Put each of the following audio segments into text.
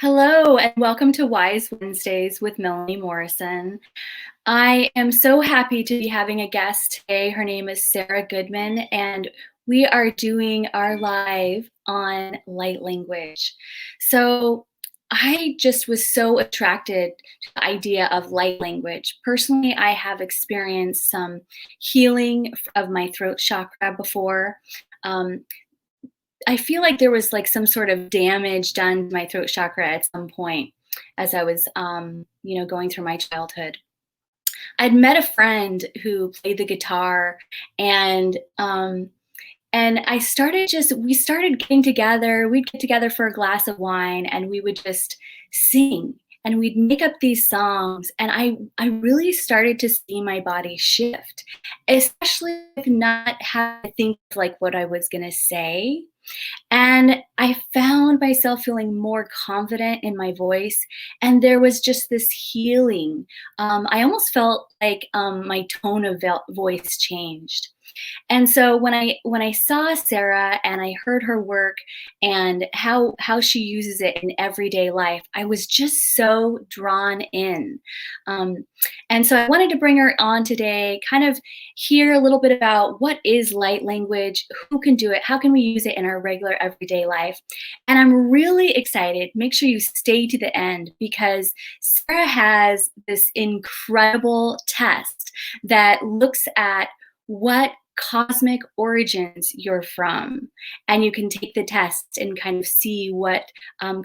Hello, and welcome to Wise Wednesdays with Melanie Morrison. I am so happy to be having a guest today. Her name is Sarah Goodman, and we are doing our live on light language. So I just was so attracted to the idea of light language. Personally, I have experienced some healing of my throat chakra before. Um, I feel like there was like some sort of damage done to my throat chakra at some point as I was, going through my childhood. I'd met a friend who played the guitar, and we started getting together. We'd get together for a glass of wine, and we would just sing, and we'd make up these songs. And I really started to see my body shift, especially with not having to think like what I was gonna say. And I found myself feeling more confident in my voice, and there was just this healing. I almost felt like my tone of voice changed. And so when I saw Sarah and I heard her work and how she uses it in everyday life, I was just so drawn in. Um, and so I wanted to bring her on today, kind of hear a little bit about what is light language, who can do it, how can we use it in our regular everyday life. And I'm really excited. Make sure you stay to the end because Sarah has this incredible test that looks at what cosmic origins you're from. And you can take the test and kind of see what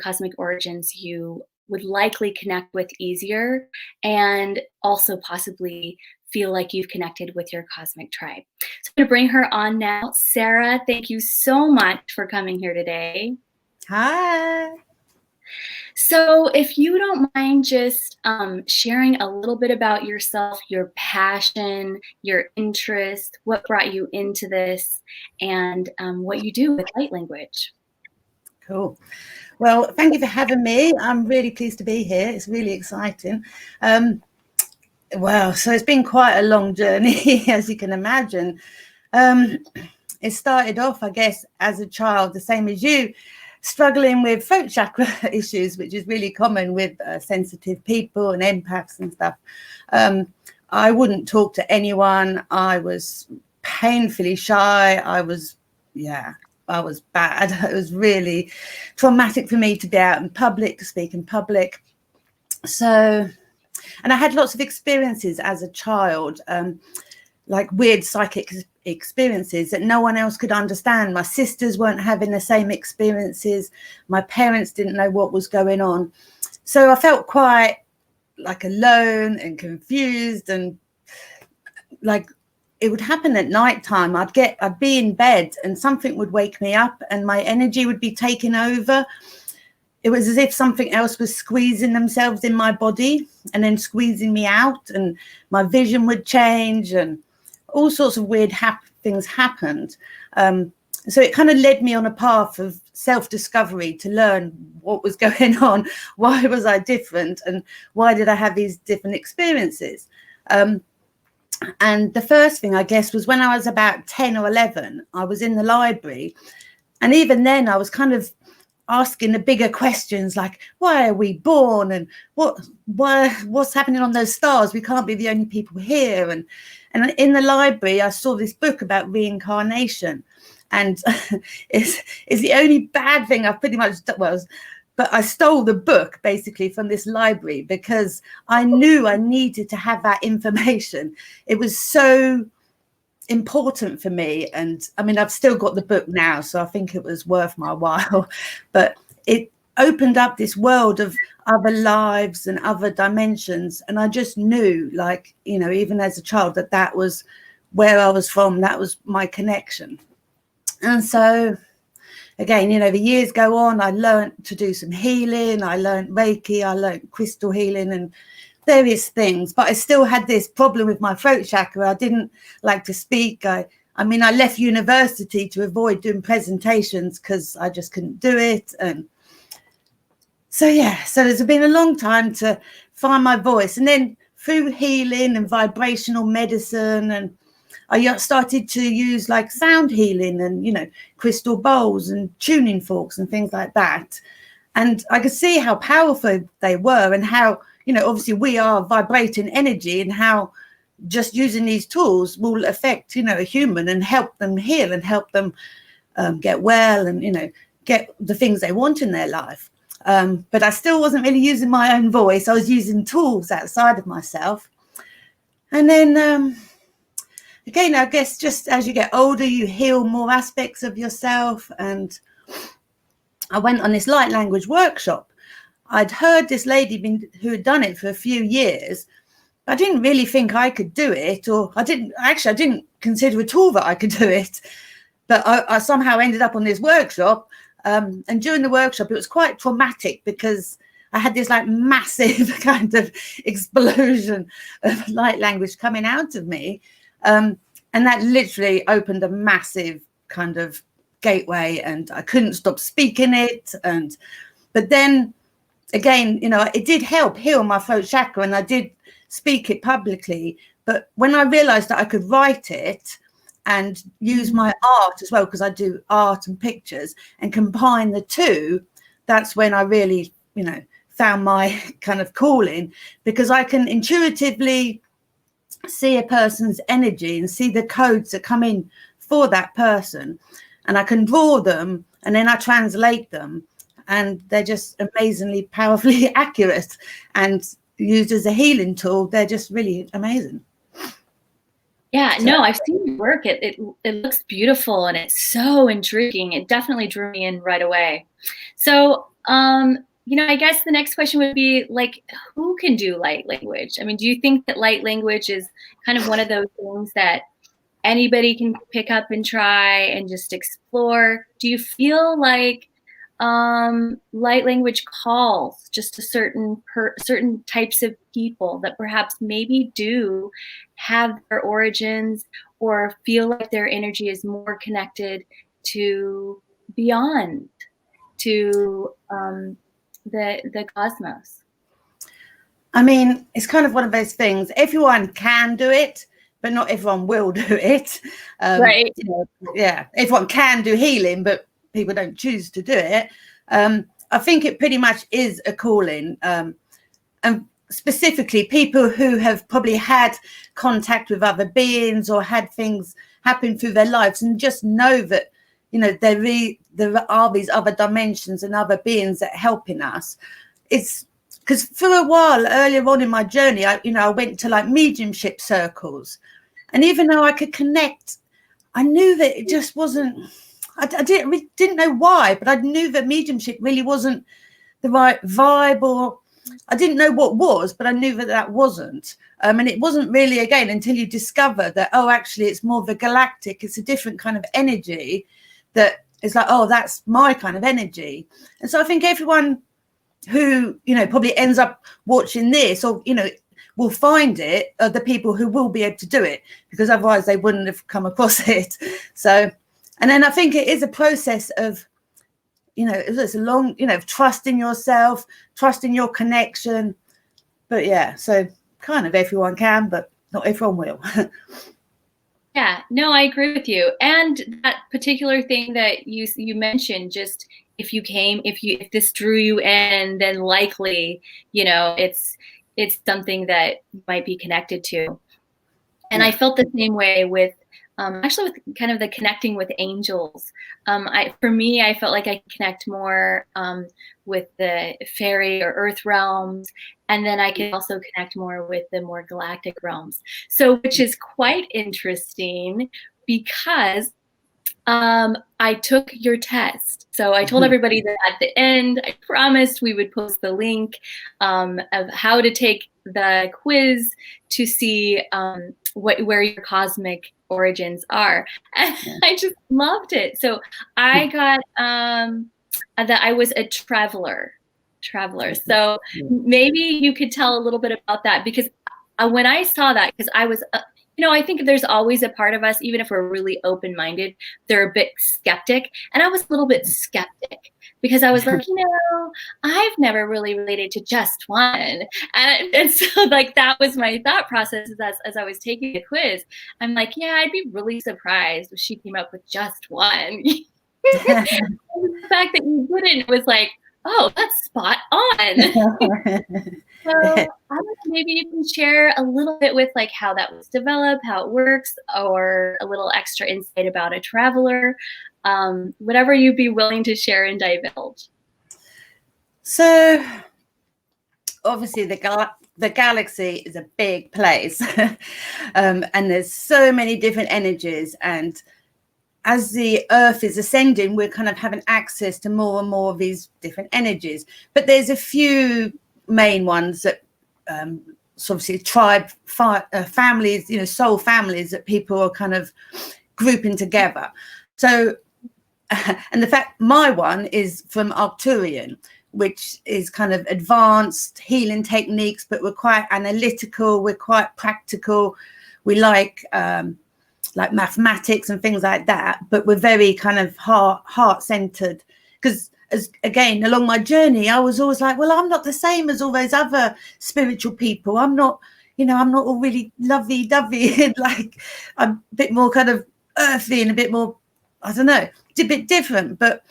cosmic origins you would likely connect with easier, and also possibly feel like you've connected with your cosmic tribe. So I'm going to bring her on now. Sarah, thank you so much for coming here today. Hi. So if you don't mind just sharing a little bit about yourself, your passion, your interest, what brought you into this, and what you do with light language. Cool. Well, thank you for having me. I'm really pleased to be here. It's really exciting. So it's been quite a long journey, as you can imagine. It started off, I guess, as a child, the same as you, struggling with throat chakra issues, which is really common with sensitive people and empaths and stuff. I wouldn't talk to anyone. I was painfully shy. I was bad. It was really traumatic for me to be out in public, to speak in public. So, and I had lots of experiences as a child, like weird psychic experiences that no one else could understand. My sisters weren't having the same experiences. My parents didn't know what was going on. So I felt quite like alone and confused, and like it would happen at night time. I'd be in bed and something would wake me up and my energy would be taken over. It was as if something else was squeezing themselves in my body and then squeezing me out, and my vision would change and all sorts of weird things happened. So it kind of led me on a path of self-discovery to learn what was going on, why was I different, and why did I have these different experiences. And the first thing, I guess, was when I was about 10 or 11, I was in the library. And even then I was kind of asking the bigger questions, like, why are we born? And what's happening on those stars? We can't be the only people here. And in the library, I saw this book about reincarnation. And it's the only bad thing I've pretty much done. But I stole the book basically from this library because I knew I needed to have that information. It was so important for me. And I mean, I've still got the book now, so I think it was worth my while. But it opened up this world of other lives and other dimensions. And I just knew, like, you know, even as a child, that was where I was from. That was my connection. And so again, you know, the years go on. I learned to do some healing. I learned Reiki. I learned crystal healing and various things. But I still had this problem with my throat chakra. I didn't like to speak. I left university to avoid doing presentations because I just couldn't do it. And so there's been a long time to find my voice. And then through healing and vibrational medicine, and I started to use like sound healing and, you know, crystal bowls and tuning forks and things like that. And I could see how powerful they were, and how, obviously we are vibrating energy, and how just using these tools will affect, a human and help them heal and help them get well and, get the things they want in their life. But I still wasn't really using my own voice. I was using tools outside of myself. And then again, I guess just as you get older, you heal more aspects of yourself. And I went on this light language workshop. I'd heard this lady who had done it for a few years. I didn't really think I could do it, or I didn't consider at all that I could do it. But I somehow ended up on this workshop. And during the workshop, it was quite traumatic because I had this like massive kind of explosion of light language coming out of me. And that literally opened a massive kind of gateway, and I couldn't stop speaking it. But then again, it did help heal my throat chakra, and I did speak it publicly. But when I realized that I could write it and use my art as well, because I do art and pictures, and combine the two, that's when I really, found my kind of calling, because I can intuitively see a person's energy and see the codes that come in for that person, and I can draw them and then I translate them, and they're just amazingly powerfully accurate, and used as a healing tool, they're just really amazing. Yeah, no, I've seen your work. It looks beautiful and it's so intriguing. It definitely drew me in right away. So, I guess the next question would be like, who can do light language? I mean, do you think that light language is kind of one of those things that anybody can pick up and try and just explore? Do you feel like light language calls just to certain types of people that perhaps maybe do have their origins or feel like their energy is more connected to beyond, to the cosmos? I mean, it's kind of one of those things. Everyone can do it, but not everyone will do it. Right. Yeah, everyone can do healing, but people don't choose to do it. I think it pretty much is a calling, and specifically people who have probably had contact with other beings or had things happen through their lives, and just know that there are these other dimensions and other beings that are helping us. It's because for a while earlier on in my journey, I went to like mediumship circles, and even though I could connect, I knew that it just wasn't. I didn't know why, but I knew that mediumship really wasn't the right vibe, or I didn't know what was, but I knew that wasn't. And it wasn't really, again, until you discover that, actually, it's more of a galactic, it's a different kind of energy that is like, that's my kind of energy. And so I think everyone who, probably ends up watching this, or, will find it, are the people who will be able to do it, because otherwise they wouldn't have come across it. So. And then I think it is a process of, it's a long, trusting yourself, trusting your connection. But yeah, so kind of everyone can, but not everyone will. Yeah, no, I agree with you. And that particular thing that you mentioned, just if this drew you in, then likely, it's something that you might be connected to. And I felt the same way with actually with kind of the connecting with angels. For me, I felt like I connect more with the fairy or earth realms, and then I can also connect more with the more galactic realms. So, which is quite interesting because I took your test. So I told everybody that at the end, I promised we would post the link of how to take the quiz to see where your cosmic origins are. And I just loved it. So I got that I was a traveler. So maybe you could tell a little bit about that, because when I saw that, because I was I think there's always a part of us, even if we're really open-minded, they're a bit skeptic. And I was a little bit skeptic because I was like, I've never really related to just one. And so like that was my thought process as I was taking the quiz. I'm like, yeah, I'd be really surprised if she came up with just one. The fact that you didn't was like, Oh, that's spot on. So I don't know, maybe you can share a little bit with like how that was developed, how it works, or a little extra insight about a traveler, whatever you'd be willing to share and divulge. So obviously the galaxy is a big place, and there's so many different energies, and as the Earth is ascending, we're kind of having access to more and more of these different energies. But there's a few main ones that, so obviously families, soul families that people are kind of grouping together. So, and the fact my one is from Arcturian, which is kind of advanced healing techniques, but we're quite analytical, we're quite practical. We like mathematics and things like that, but we're very kind of heart-centered. Because again, along my journey, I was always like, well, I'm not the same as all those other spiritual people. I'm not all really lovey-dovey. Like, I'm a bit more kind of earthy and a bit more, I don't know, a bit different. But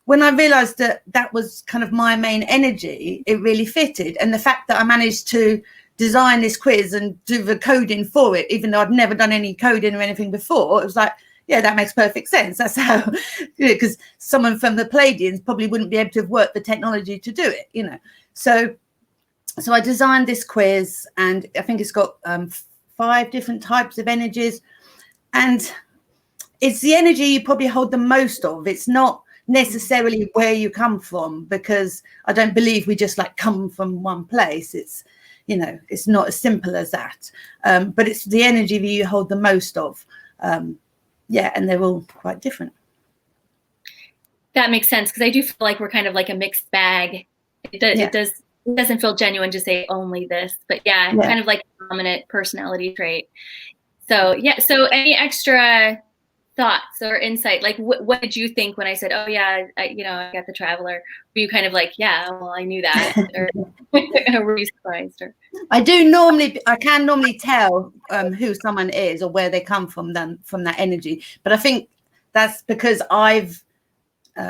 when I realized that that was kind of my main energy, it really fitted. And the fact that I managed to design this quiz and do the coding for it, even though I'd never done any coding or anything before, it was like, yeah, that makes perfect sense. That's how, because someone from the Palladians probably wouldn't be able to have worked the technology to do it, So I designed this quiz, and I think it's got 5 different types of energies, and it's the energy you probably hold the most of. It's not necessarily where you come from, because I don't believe we just like come from one place. It's not as simple as that, but it's the energy that you hold the most of. And they're all quite different. That makes sense, because I do feel like we're kind of like a mixed bag. It doesn't feel genuine to say only this, but kind of like a dominant personality trait. So so any extra thoughts or insight, like what did you think when I said, oh yeah, I got the traveler? Were you kind of like, yeah, well, I knew that, or were you surprised? Or I can normally tell who someone is or where they come from that energy, but I think that's because I've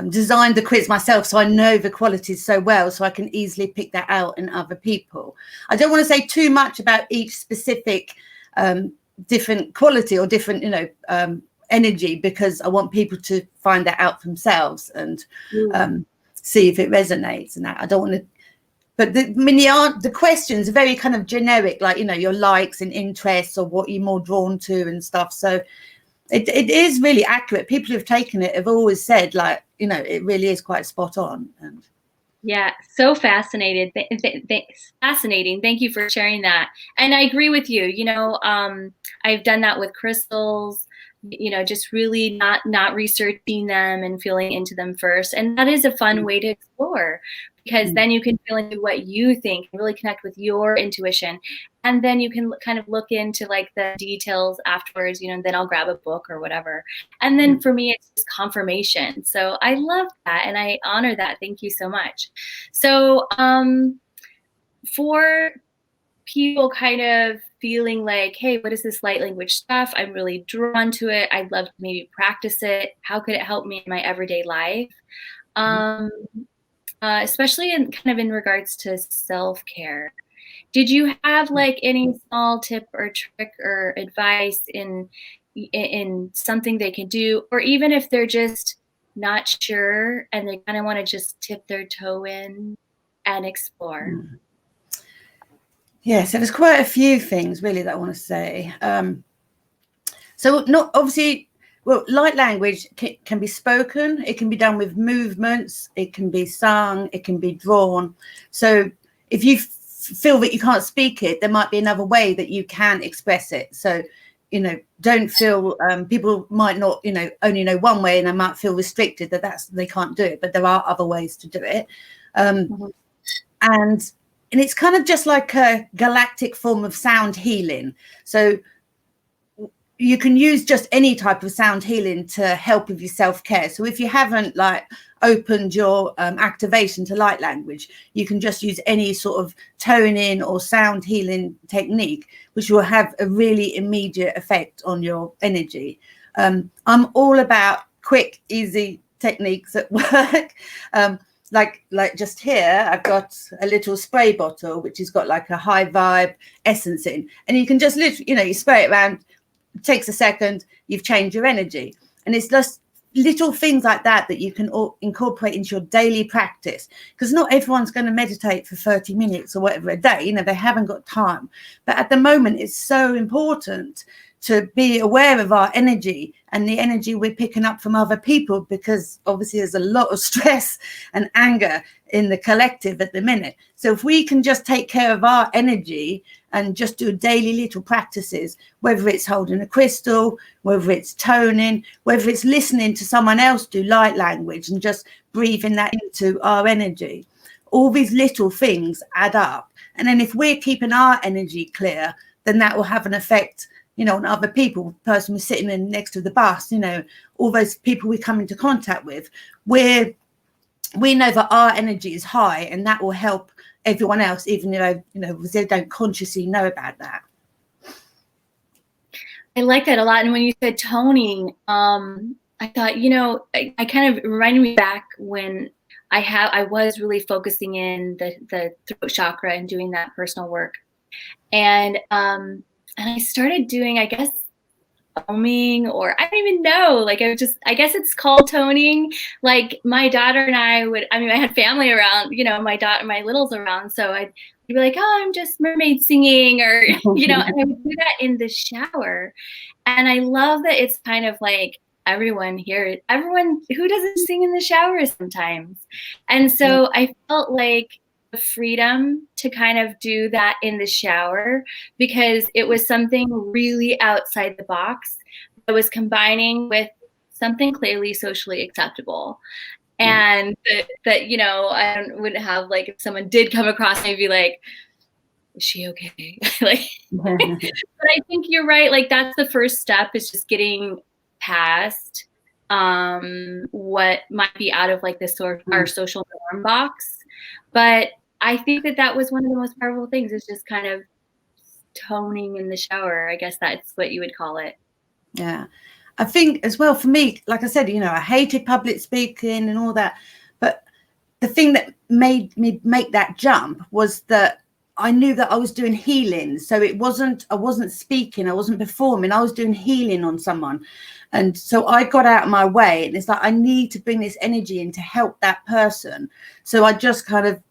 designed the quiz myself, so I know the qualities so well, so I can easily pick that out in other people. I don't want to say too much about each specific different quality or different energy, because I want people to find that out themselves and see if it resonates, and that I don't want to. But the questions are very kind of generic, like your likes and interests or what you're more drawn to and stuff. So it is really accurate. People who've taken it have always said, like, it really is quite spot on. And yeah, so fascinating. Fascinating. Thank you for sharing that. And I agree with you. I've done that with crystals. Just really not researching them and feeling into them first. And that is a fun way to explore, because then you can feel into what you think and really connect with your intuition. And then you can kind of look into like the details afterwards, and then I'll grab a book or whatever. And then for me, it's just confirmation. So I love that, and I honor that. Thank you so much. So for people kind of feeling like, hey, what is this light language stuff? I'm really drawn to it. I'd love to maybe practice it. How could it help me in my everyday life? Especially in regards to self-care. Did you have like any small tip or trick or advice in something they can do, or even if they're just not sure and they kind of want to just tip their toe in and explore? So there's quite a few things really that I want to say. So not obviously, well, light language can be spoken, it can be done with movements, it can be sung, it can be drawn. So if you feel that you can't speak it, there might be another way that you can express it. So, don't feel, people might not, only know one way, and they might feel restricted that they can't do it, but there are other ways to do it. And it's kind of just like a galactic form of sound healing. So you can use just any type of sound healing to help with your self-care. So if you haven't like opened your activation to light language, you can just use any sort of toning or sound healing technique, which will have a really immediate effect on your energy. I'm all about quick, easy techniques that work. like just here, I've got a little spray bottle which has got like a high vibe essence in, and you can just literally, you spray it around. It takes a second, you've changed your energy. And it's just little things like that you can incorporate into your daily practice, because not everyone's going to meditate for 30 minutes or whatever a day. They haven't got time. But at the moment, it's so important to be aware of our energy and the energy we're picking up from other people, because obviously there's a lot of stress and anger in the collective at the minute. So if we can just take care of our energy and just do daily little practices, whether it's holding a crystal, whether it's toning, whether it's listening to someone else do light language and just breathing that into our energy, all these little things add up. And then if we're keeping our energy clear, then that will have an effect, on other people. The person who's sitting in next to the bus, all those people we come into contact with, we know that our energy is high, and that will help everyone else, even though, they don't consciously know about that. I like that a lot. And when you said toning, I thought, I kind of reminded me back when I was really focusing in the throat chakra and doing that personal work. And I started doing, I guess, foaming, or I don't even know, I guess it's called toning. Like my daughter and I had family around, my littles around. So I'd be like, oh, I'm just mermaid singing, or, and I would do that in the shower. And I love that it's kind of like everyone who doesn't sing in the shower sometimes. And so I felt like freedom to kind of do that in the shower, because it was something really outside the box that was combining with something clearly socially acceptable. And that I wouldn't have, like, if someone did come across me, I'd be like, is she okay? But I think you're right. Like, that's the first step, is just getting past what might be out of like this sort of our social norm box. But I think that was one of the most powerful things, is just kind of toning in the shower. I guess that's what you would call it. Yeah. I think as well, for me, like I said, I hated public speaking and all that. But the thing that made me make that jump was that I knew that I was doing healing. So I wasn't speaking, I wasn't performing, I was doing healing on someone. And so I got out of my way, and it's like, I need to bring this energy in to help that person. So I just kind of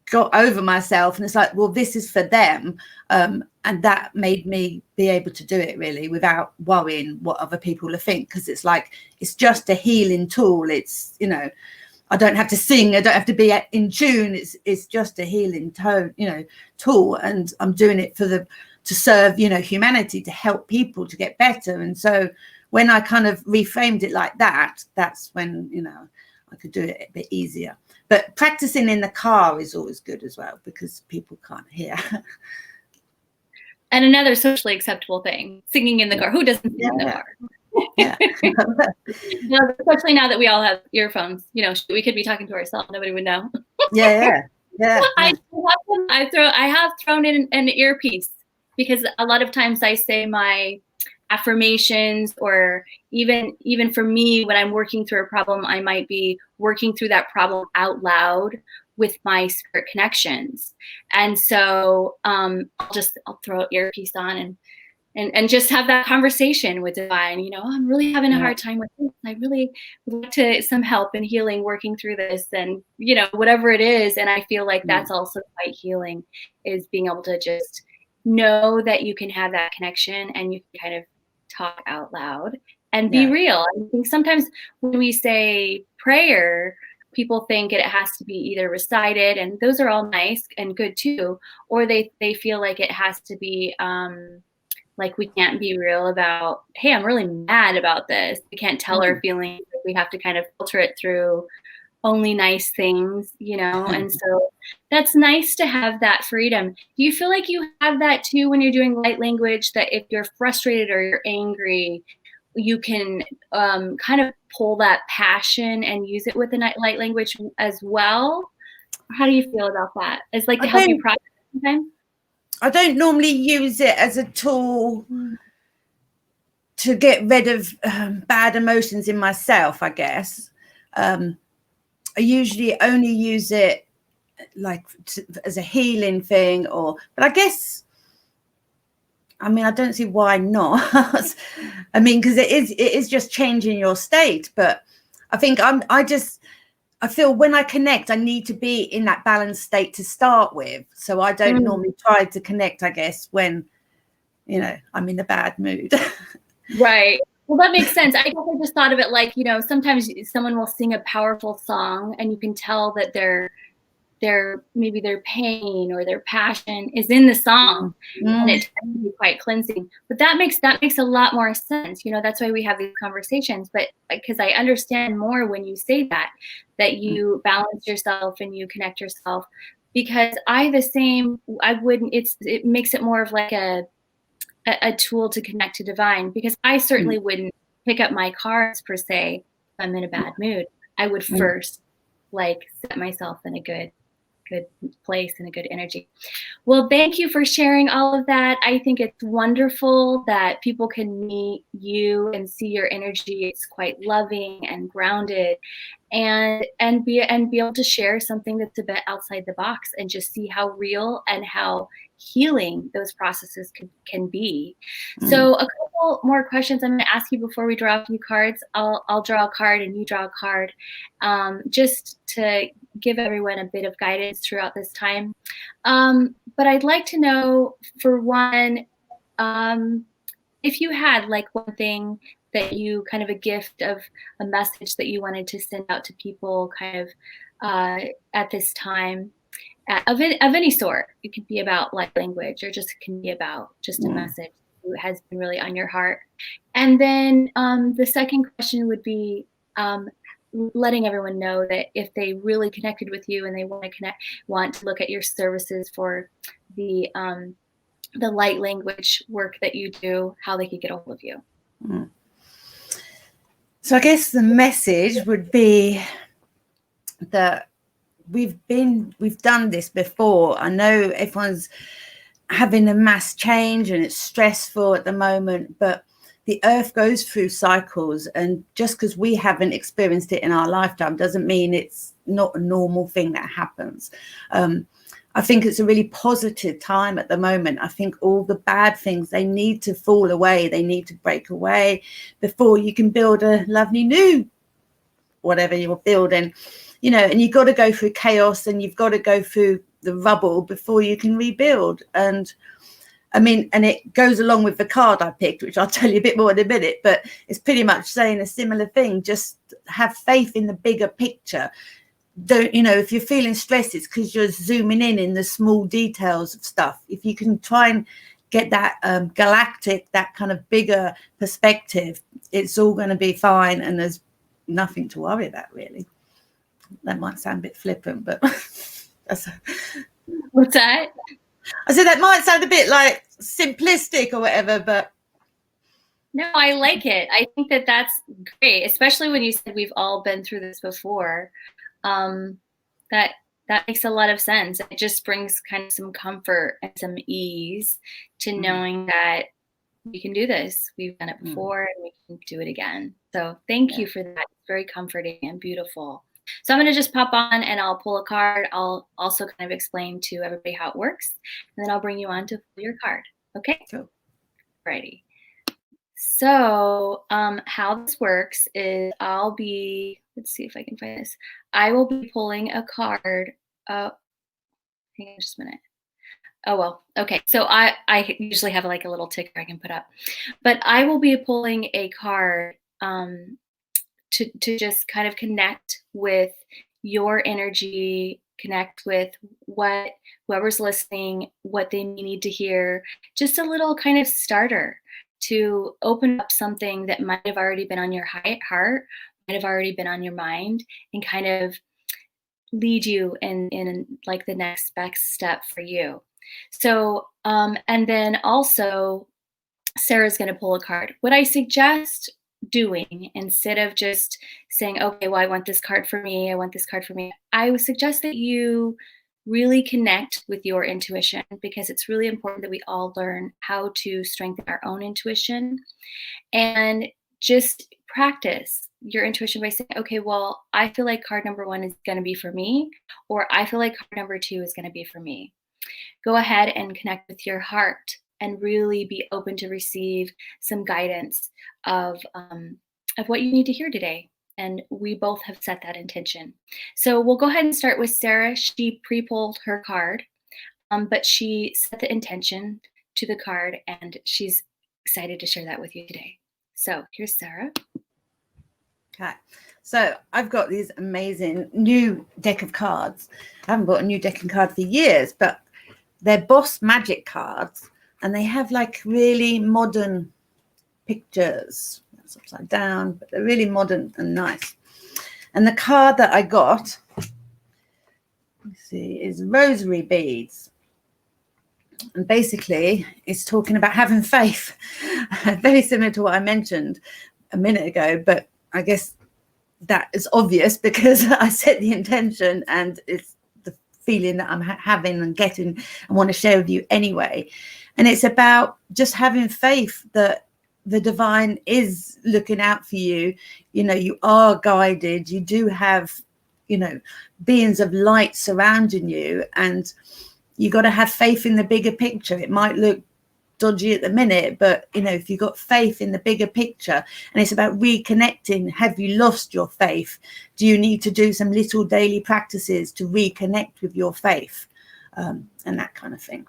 got over myself, and it's like, well, this is for them. And that made me be able to do it really without worrying what other people will think, because it's like, it's just a healing tool. It's, I don't have to sing, I don't have to be in tune. It's just a healing tool, and I'm doing it to serve, humanity, to help people to get better. And so when I kind of reframed it like that, that's when, I could do it a bit easier. But practicing in the car is always good as well, because people can't hear. And another socially acceptable thing, singing in the car. Who doesn't sing in the car? Yeah. No, especially now that we all have earphones, we could be talking to ourselves, nobody would know. Yeah. I have thrown in an earpiece, because a lot of times I say my affirmations, or even for me, when I'm working through a problem, I might be working through that problem out loud with my spirit connections. And so I'll throw an earpiece on and just have that conversation with divine. I'm really having a hard time with this. I really would like to some help in healing, working through this, and whatever it is. And I feel like that's also quite healing, is being able to just know that you can have that connection, and you can kind of talk out loud and be real. I think sometimes when we say prayer, people think it has to be either recited, and those are all nice and good too, or they feel like it has to be like, we can't be real about, hey, I'm really mad about this. We can't tell our feelings. We have to kind of filter it through only nice things, and so that's nice to have that freedom. Do you feel like you have that too when you're doing light language, that if you're frustrated or you're angry, you can kind of pull that passion and use it with the light language as well? How do you feel about that? It's like to help you process sometimes? I don't normally use it as a tool to get rid of bad emotions in myself, I guess. I usually only use it like as a healing thing, but I guess, I mean, I don't see why not. I mean, because it is just changing your state. But I think I feel when I connect, I need to be in that balanced state to start with. So I don't normally try to connect, I guess, when, you know, I'm in a bad mood. Right. Well, that makes sense. I guess I just thought of it like, you know, sometimes someone will sing a powerful song and you can tell that maybe their pain or their passion is in the song, and it tends to be quite cleansing. But that makes a lot more sense. You know, that's why we have these conversations. But because I understand more when you say that you balance yourself and you connect yourself, because it makes it more of like a tool to connect to divine, because I certainly wouldn't pick up my cards per se if I'm in a bad mood. I would first like set myself in a good place and a good energy. Well, thank you for sharing all of that. I think it's wonderful that people can meet you and see your energy. It's quite loving and grounded, and be able to share something that's a bit outside the box and just see how real and how healing those processes can be. So a couple more questions I'm going to ask you before we draw a few cards. I'll draw a card and you draw a card, just to give everyone a bit of guidance throughout this time. But I'd like to know, for one, if you had like one thing that you kind of a gift of a message that you wanted to send out to people kind of at this time, of any sort. It could be about light language, or just can be about just a message that has been really on your heart. And then the second question would be letting everyone know that if they really connected with you and they want to look at your services for the light language work that you do, how they could get a hold of you. So I guess the message would be that we've done this before. I know everyone's having a mass change and it's stressful at the moment, but the earth goes through cycles, and just because we haven't experienced it in our lifetime doesn't mean it's not a normal thing that happens. I think it's a really positive time at the moment. I think all the bad things, they need to fall away. They need to break away before you can build a lovely new whatever you're building, you know, and you've got to go through chaos and you've got to go through the rubble before you can rebuild. And I mean, and it goes along with the card I picked, which I'll tell you a bit more in a minute, but it's pretty much saying a similar thing. Just have faith in the bigger picture. Don't, you know, if you're feeling stressed, it's because you're zooming in the small details of stuff. If you can try and get that galactic, that kind of bigger perspective, it's all going to be fine, and there's nothing to worry about, really. That might sound a bit flippant, but What's that? I said that might sound a bit like simplistic or whatever, but no, I like it. I think that's great, especially when you said we've all been through this before. That makes a lot of sense. It just brings kind of some comfort and some ease to knowing that we can do this. We've done it before and we can do it again. So thank you for that. It's very comforting and beautiful. So I'm going to just pop on and I'll pull a card. I'll also kind of explain to everybody how it works, and then I'll bring you on to pull your card. Okay? Cool. Righty. So how this works is let's see if I can find this. I will be pulling a card. Hang on just a minute. Oh, well, okay. So I usually have like a little ticker I can put up, but I will be pulling a card to just kind of connect with your energy, connect with whoever's listening, what they need to hear, just a little kind of starter to open up something that might have already been on your heart, might have already been on your mind, and kind of lead you in like the next best step for you. So, and then also Sarah's going to pull a card. What I suggest doing, instead of just saying, okay, well, I want this card for me, I want this card for me, I would suggest that you really connect with your intuition, because it's really important that we all learn how to strengthen our own intuition and just practice your intuition by saying, okay, well, I feel like card number 1 is going to be for me, or I feel like card number 2 is going to be for me. Go ahead and connect with your heart and really be open to receive some guidance of what you need to hear today. And we both have set that intention. So we'll go ahead and start with Sarah. She pre-pulled her card, but she set the intention to the card, and she's excited to share that with you today. So here's Sarah. Okay, so I've got these amazing new deck of cards. I haven't bought a new deck of cards for years, but they're Boss Magic cards, and they have like really modern pictures. That's upside down, but they're really modern and nice. And the card that I got, let's see, is rosary beads. And basically it's talking about having faith. Very similar to what I mentioned a minute ago, but I guess that is obvious because I set the intention, and it's the feeling that I'm having and getting and want to share with you anyway. And it's about just having faith that the divine is looking out for you. You know, you are guided. You do have, you know, beings of light surrounding you, and you got to have faith in the bigger picture. It might look dodgy at the minute, but you know, if you've got faith in the bigger picture, and it's about reconnecting. Have you lost your faith? Do you need to do some little daily practices to reconnect with your faith, and that kind of thing?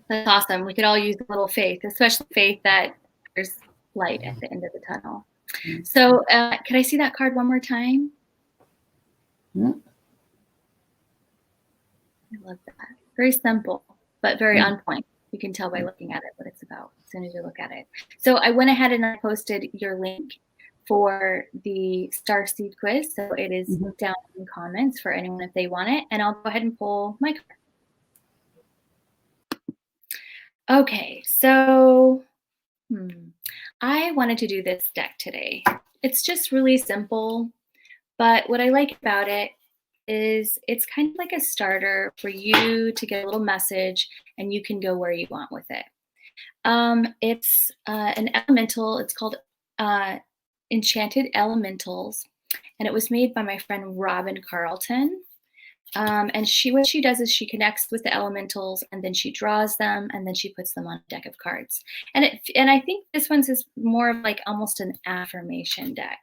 That's awesome. We could all use a little faith, especially faith that there's light at the end of the tunnel. So can I see that card one more time? Mm. I love that. Very simple, but very on point. You can tell by looking at it what it's about as soon as you look at it. So I went ahead and I posted your link for the Starseed quiz. So it is down in the comments for anyone if they want it. And I'll go ahead and pull my card. Okay, so I wanted to do this deck today. It's just really simple, but what I like about it is it's kind of like a starter for you to get a little message, and you can go where you want with it. It's an elemental. It's called Enchanted Elementals, and it was made by my friend Robin Carlton. And what she does is she connects with the elementals, and then she draws them, and then she puts them on a deck of cards. And I think this one's is more of like almost an affirmation deck.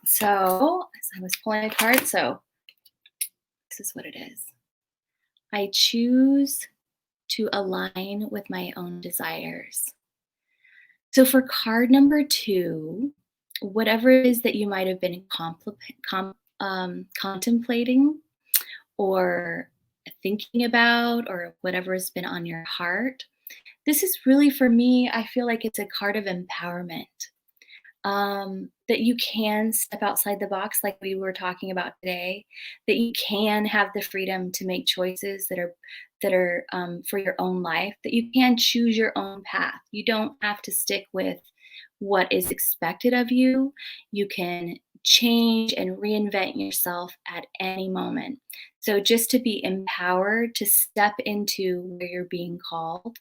So as I was pulling a card, so this is what it is. I choose to align with my own desires. So for card number 2, whatever it is that you might have been contemplating or thinking about, or whatever has been on your heart, this is really, for me, I feel like it's a card of empowerment. That you can step outside the box like we were talking about today, that you can have the freedom to make choices that are for your own life, that you can choose your own path. You don't have to stick with what is expected of you. You can change and reinvent yourself at any moment. So just to be empowered to step into where you're being called,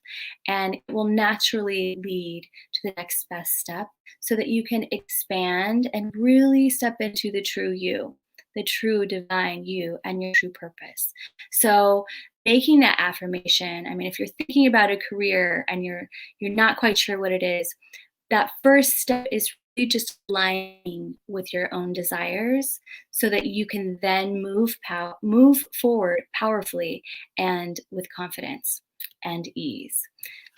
and it will naturally lead to the next best step so that you can expand and really step into the true you, the true divine you, and your true purpose. So making that affirmation, I mean, if you're thinking about a career and you're not quite sure what it is, that first step is really just aligning with your own desires so that you can then move forward powerfully and with confidence and ease.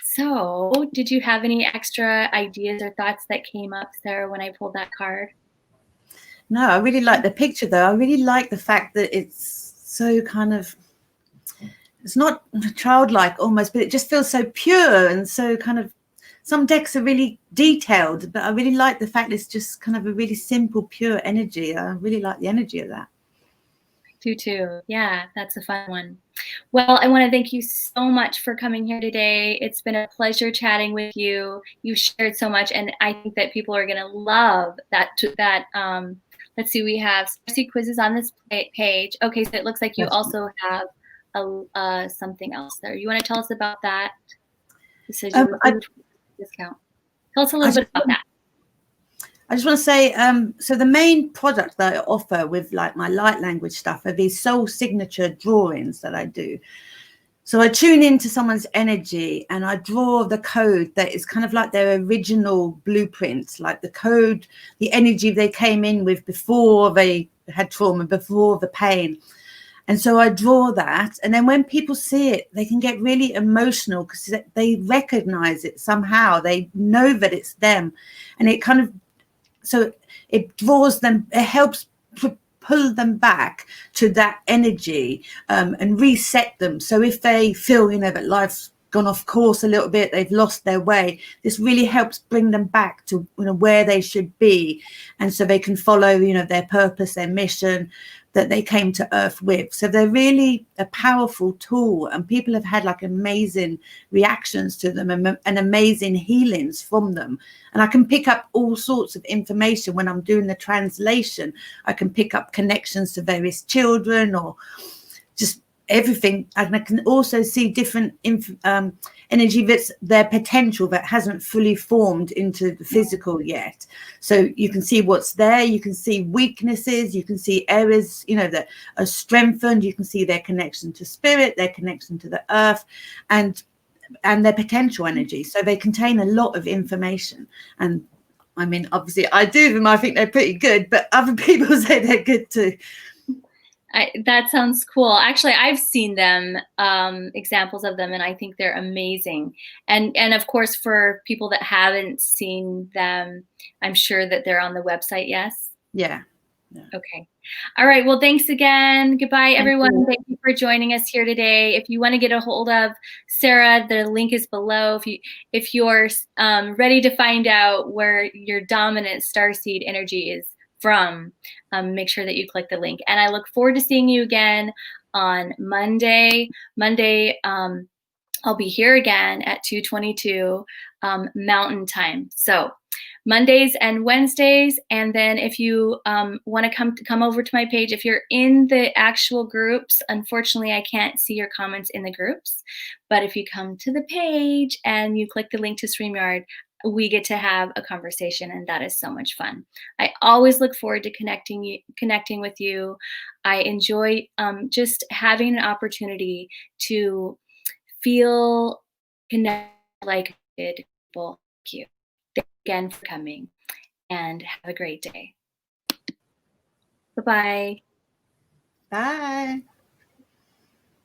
So did you have any extra ideas or thoughts that came up, Sarah, when I pulled that card? No, I really like the picture, though. I really like the fact that it's so kind of, it's not childlike almost, but it just feels so pure and so kind of, some decks are really detailed, but I really like the fact it's just kind of a really simple, pure energy. I really like the energy of that. I do too. Yeah, that's a fun one. Well, I want to thank you so much for coming here today. It's been a pleasure chatting with you. You shared so much, and I think that people are going to love that. Let's see, we have quizzes on this page. Okay, so it looks like you also have something else there. You want to tell us about that? This is your discount. Tell us a little bit about that. I just want to say, so the main product that I offer with like my light language stuff are these soul signature drawings that I do. So I tune into someone's energy and I draw the code that is kind of like their original blueprint, like the code, the energy they came in with before they had trauma, before the pain. And so I draw that. And then when people see it, they can get really emotional because they recognize it somehow. They know that it's them. And it kind of, so it draws them, it helps pull them back to that energy and reset them. So if they feel, you know, that life's gone off course a little bit, they've lost their way, this really helps bring them back to, you know, where they should be. And so they can follow, you know, their purpose, their mission that they came to earth with. So they're really a powerful tool, and people have had like amazing reactions to them and amazing healings from them. And I can pick up all sorts of information when I'm doing the translation. I can pick up connections to various children or just everything. And I can also see different energy that's their potential that hasn't fully formed into the physical yet. So you can see what's there, you can see weaknesses, you can see areas, you know, that are strengthened, you can see their connection to spirit, their connection to the earth, and their potential energy. So they contain a lot of information. And I mean, obviously I do them, I think they're pretty good, but other people say they're good too. That sounds cool. Actually, I've seen them, examples of them, and I think they're amazing. And of course, for people that haven't seen them, I'm sure that they're on the website. Yes. Yeah. Okay. All right. Well, thanks again. Goodbye, everyone. Thank you for joining us here today. If you want to get a hold of Sarah, the link is below. If you're ready to find out where your dominant starseed energy is from, make sure that you click the link. And I look forward to seeing you again on Monday. I'll be here again at 2:22 Mountain Time. So Mondays and Wednesdays. And then if you want to come over to my page, if you're in the actual groups, unfortunately, I can't see your comments in the groups. But if you come to the page and you click the link to StreamYard, we get to have a conversation, and that is so much fun. I always look forward to connecting with you. I enjoy just having an opportunity to feel connected like people like you. Thank you again for coming, and have a great day. Bye-bye. Bye.